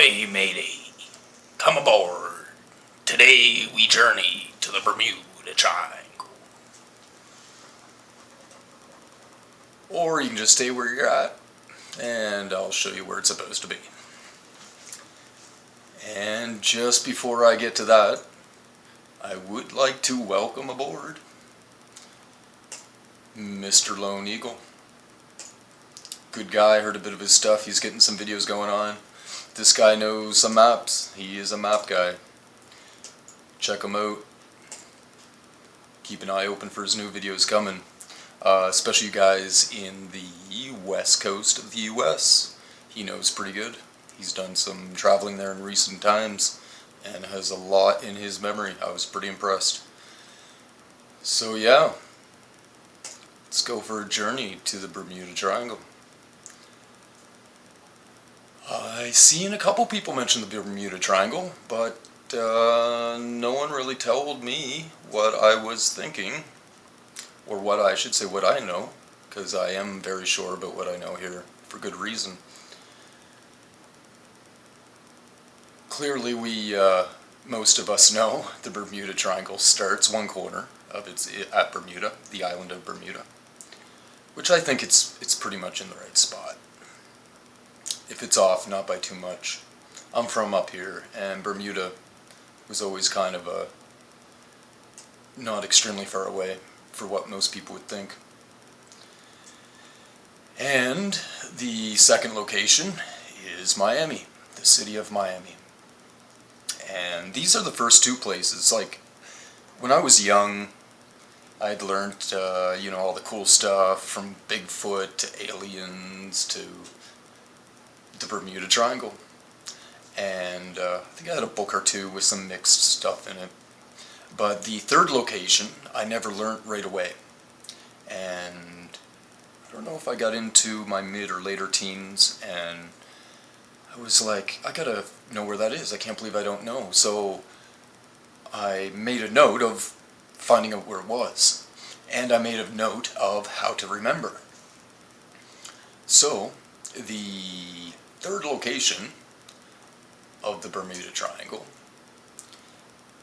Ahoy, matey! Come aboard. Today we journey to the Bermuda Triangle. Or you can just stay where you're at, and I'll show you where it's supposed to be. And just before I get to that, I would like to welcome aboard Mr. Lone Eagle. Good guy, heard a bit of his stuff, he's getting some videos going on. This guy knows some maps, he is a map guy. Check him out. Keep an eye open for his new videos coming. Especially you guys in the west coast of the US. He knows pretty good. He's done some traveling there in recent times and has a lot in his memory. I was pretty impressed. So yeah, let's go for a journey to the Bermuda Triangle. I seen a couple people mention the Bermuda Triangle, but no one really told me what I was thinking, or what I should say, what I know, because I am very sure about what I know here, for good reason. Clearly most of us know the Bermuda Triangle starts one corner of it's at Bermuda, the island of Bermuda, which I think it's pretty much in the right spot. If it's off, not by too much. I'm from up here, and Bermuda was always kind of not extremely far away for what most people would think. And the second location is Miami, the city of Miami. And these are the first two places. Like, when I was young, I'd learned, all the cool stuff from Bigfoot to aliens to the Bermuda Triangle. And I think I had a book or two with some mixed stuff in it. But the third location, I never learned right away. And I don't know if I got into my mid or later teens, and I was like, I gotta know where that is. I can't believe I don't know. So I made a note of finding out where it was. And I made a note of how to remember. So the third location of the Bermuda Triangle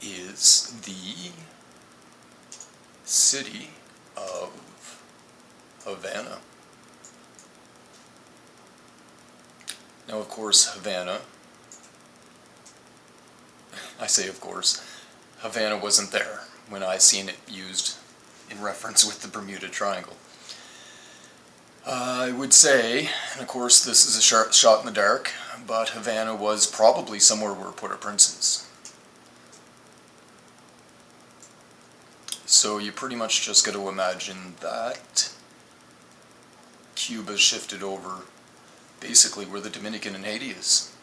is the city of Havana. Now, of course, Havana, I say of course, Havana wasn't there when I seen it used in reference with the Bermuda Triangle. I would say, and of course this is a shot in the dark, but Havana was probably somewhere where Port-au-Prince is. So you pretty much just got to imagine that Cuba shifted over basically where the Dominican and Haiti is.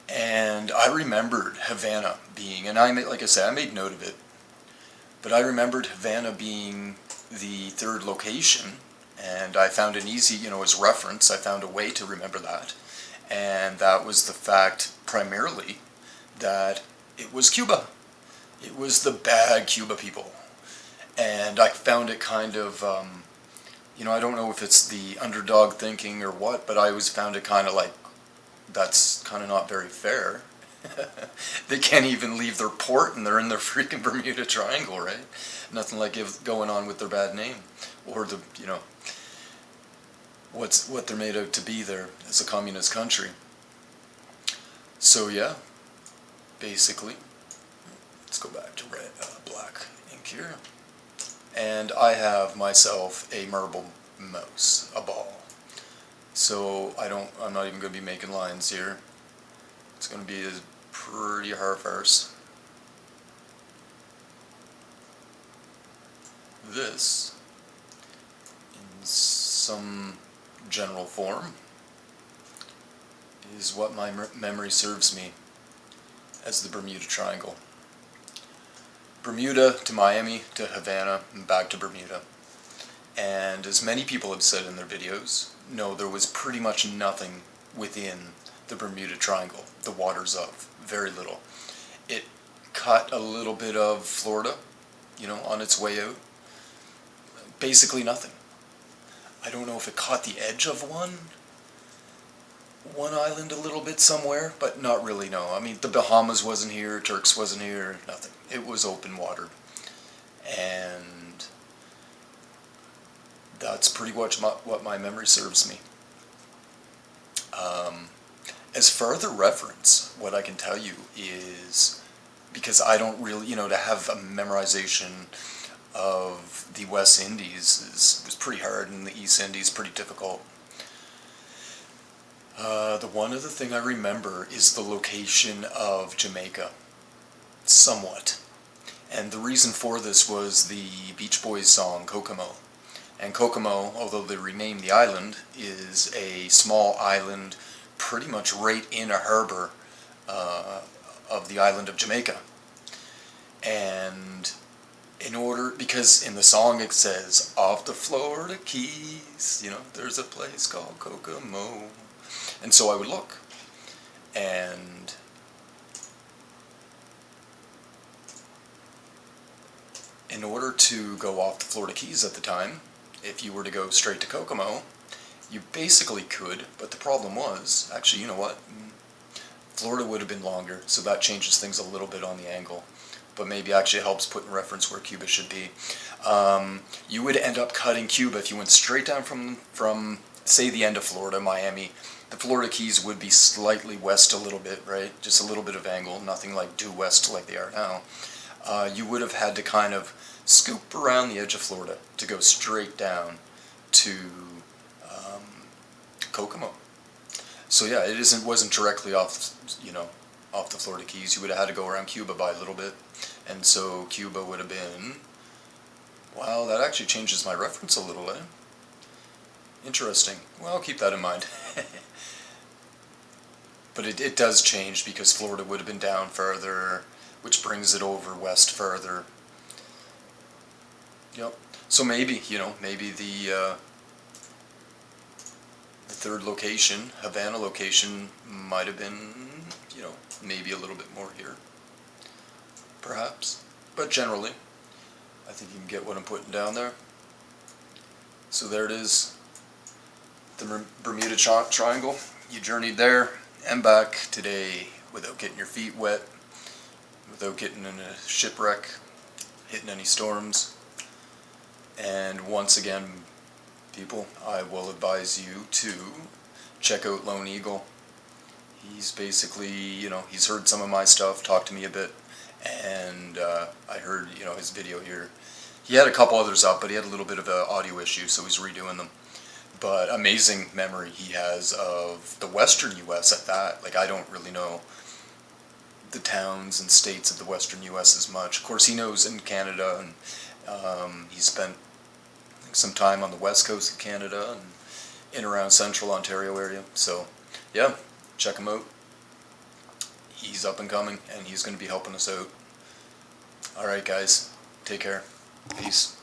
And I remembered Havana being, and like I said, I made note of it, but I remembered Havana being the third location, and I found an easy, as reference, I found a way to remember that. And that was the fact, primarily, that it was Cuba. It was the bad Cuba people. And I found it kind of, I don't know if it's the underdog thinking or what, but I always found it kind of like, that's kind of not very fair. They can't even leave their port and they're in their freaking Bermuda Triangle, right? Nothing like going on with their bad name. Or what they're made out to be there as a communist country. So yeah, basically, let's go back to black ink here. And I have myself a marble mouse, a ball. So I'm not even going to be making lines here. It's going to be a pretty hard farce. This, in some general form, is what my memory serves me as the Bermuda Triangle. Bermuda to Miami to Havana and back to Bermuda. And as many people have said in their videos, no, there was pretty much nothing within the Bermuda Triangle, the waters of, very little. It cut a little bit of Florida, on its way out. Basically nothing. I don't know if it caught the edge of one, one island a little bit somewhere, but not really, no. I mean, the Bahamas wasn't here, Turks wasn't here, nothing. It was open water. And that's pretty much what my memory serves me. As further reference, what I can tell you is, because I don't really, to have a memorization of the West Indies was pretty hard, and the East Indies pretty difficult. The one other thing I remember is the location of Jamaica, somewhat. And the reason for this was the Beach Boys song, Kokomo. And Kokomo, although they renamed the island, is a small island pretty much right in a harbor of the island of Jamaica. And because in the song it says, off the Florida Keys, there's a place called Kokomo. And so I would look, and in order to go off the Florida Keys at the time, if you were to go straight to Kokomo, you basically could, but the problem was, actually, you know what? Florida would have been longer, so that changes things a little bit on the angle, but maybe actually helps put in reference where Cuba should be. You would end up cutting Cuba if you went straight down from say the end of Florida, Miami. The Florida Keys would be slightly west a little bit, right? Just a little bit of angle, nothing like due west like they are now. You would have had to kind of scoop around the edge of Florida to go straight down to Kokomo. So yeah, wasn't directly off, off the Florida Keys. You would have had to go around Cuba by a little bit, and so Cuba would have been. Wow, that actually changes my reference a little, eh? Interesting. Well, I'll keep that in mind. But it does change because Florida would have been down further, which brings it over west further. Yep. So maybe, maybe the third location, Havana location, might have been, maybe a little bit more here. Perhaps. But generally, I think you can get what I'm putting down there. So there it is. The Bermuda Triangle. You journeyed there and back today without getting your feet wet, without getting in a shipwreck, hitting any storms. And once again, people, I will advise you to check out Lone Eagle. He's basically, he's heard some of my stuff, talked to me a bit, and I heard, his video here. He had a couple others up, but he had a little bit of an audio issue, so he's redoing them. But amazing memory he has of the western U.S. at that. Like, I don't really know the towns and states of the western U.S. as much. Of course, he knows in Canada, and he spent some time on the west coast of Canada and in around central Ontario area. So, yeah, check him out. He's up and coming, and he's going to be helping us out. Alright, guys. Take care. Peace.